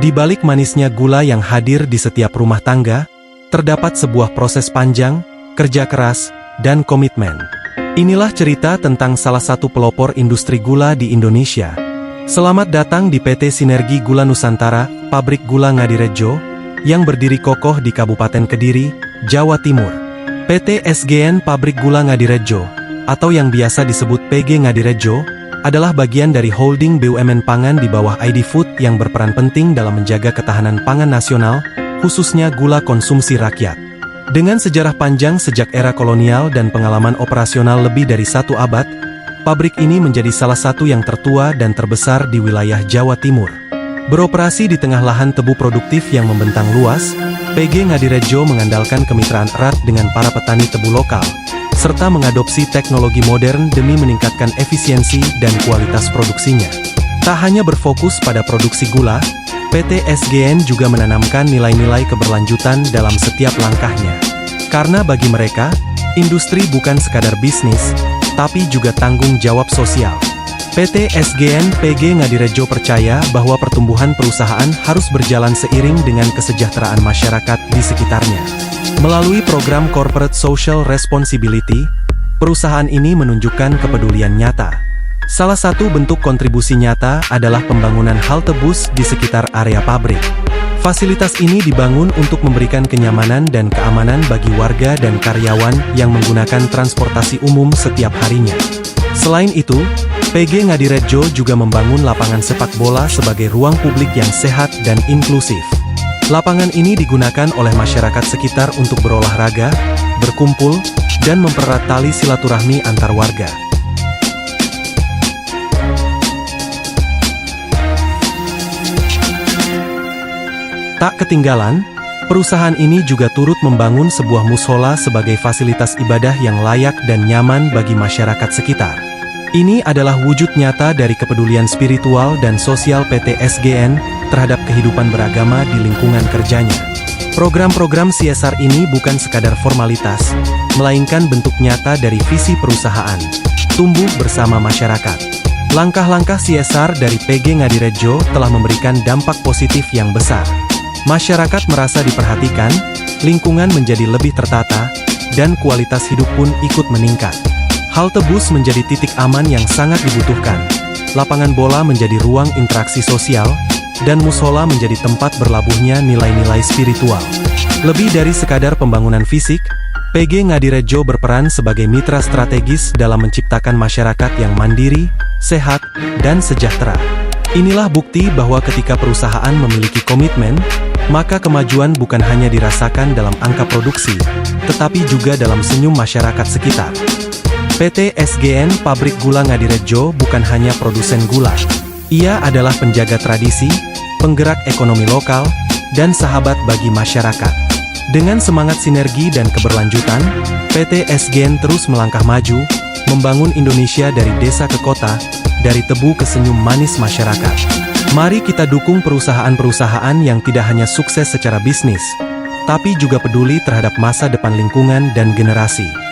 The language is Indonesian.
Di balik manisnya gula yang hadir di setiap rumah tangga, terdapat sebuah proses panjang, kerja keras, dan komitmen. Inilah cerita tentang salah satu pelopor industri gula di Indonesia. Selamat datang di PT Sinergi Gula Nusantara, Pabrik Gula Ngadirejo, yang berdiri kokoh di Kabupaten Kediri, Jawa Timur. PT SGN Pabrik Gula Ngadirejo, atau yang biasa disebut PG Ngadirejo, adalah bagian dari holding BUMN pangan di bawah ID Food yang berperan penting dalam menjaga ketahanan pangan nasional, khususnya gula konsumsi rakyat. Dengan sejarah panjang sejak era kolonial dan pengalaman operasional lebih dari 1 abad, pabrik ini menjadi salah satu yang tertua dan terbesar di wilayah Jawa Timur. Beroperasi di tengah lahan tebu produktif yang membentang luas, PG Ngadirejo mengandalkan kemitraan erat dengan para petani tebu lokal, serta mengadopsi teknologi modern demi meningkatkan efisiensi dan kualitas produksinya. Tak hanya berfokus pada produksi gula, PT SGN juga menanamkan nilai-nilai keberlanjutan dalam setiap langkahnya. Karena bagi mereka, industri bukan sekadar bisnis, tapi juga tanggung jawab sosial. PT SGN PG Ngadirejo percaya bahwa pertumbuhan perusahaan harus berjalan seiring dengan kesejahteraan masyarakat di sekitarnya. Melalui program Corporate Social Responsibility, perusahaan ini menunjukkan kepedulian nyata. Salah satu bentuk kontribusi nyata adalah pembangunan halte bus di sekitar area pabrik. Fasilitas ini dibangun untuk memberikan kenyamanan dan keamanan bagi warga dan karyawan yang menggunakan transportasi umum setiap harinya. Selain itu, PG Ngadirejo juga membangun lapangan sepak bola sebagai ruang publik yang sehat dan inklusif. Lapangan ini digunakan oleh masyarakat sekitar untuk berolahraga, berkumpul, dan mempererat tali silaturahmi antar warga. Tak ketinggalan, perusahaan ini juga turut membangun sebuah mushola sebagai fasilitas ibadah yang layak dan nyaman bagi masyarakat sekitar. Ini adalah wujud nyata dari kepedulian spiritual dan sosial PT SGN terhadap kehidupan beragama di lingkungan kerjanya. Program-program CSR ini bukan sekadar formalitas, melainkan bentuk nyata dari visi perusahaan, tumbuh bersama masyarakat. Langkah-langkah CSR dari PG Ngadirejo telah memberikan dampak positif yang besar. Masyarakat merasa diperhatikan, lingkungan menjadi lebih tertata, dan kualitas hidup pun ikut meningkat. Halte bus menjadi titik aman yang sangat dibutuhkan. Lapangan bola menjadi ruang interaksi sosial, dan mushola menjadi tempat berlabuhnya nilai-nilai spiritual. Lebih dari sekadar pembangunan fisik, PG Ngadirejo berperan sebagai mitra strategis dalam menciptakan masyarakat yang mandiri, sehat, dan sejahtera. Inilah bukti bahwa ketika perusahaan memiliki komitmen, maka kemajuan bukan hanya dirasakan dalam angka produksi, tetapi juga dalam senyum masyarakat sekitar. PT SGN Pabrik Gula Ngadirejo bukan hanya produsen gula. Ia adalah penjaga tradisi, penggerak ekonomi lokal, dan sahabat bagi masyarakat. Dengan semangat sinergi dan keberlanjutan, PT SGN terus melangkah maju, membangun Indonesia dari desa ke kota, dari tebu ke senyum manis masyarakat. Mari kita dukung perusahaan-perusahaan yang tidak hanya sukses secara bisnis, tapi juga peduli terhadap masa depan lingkungan dan generasi.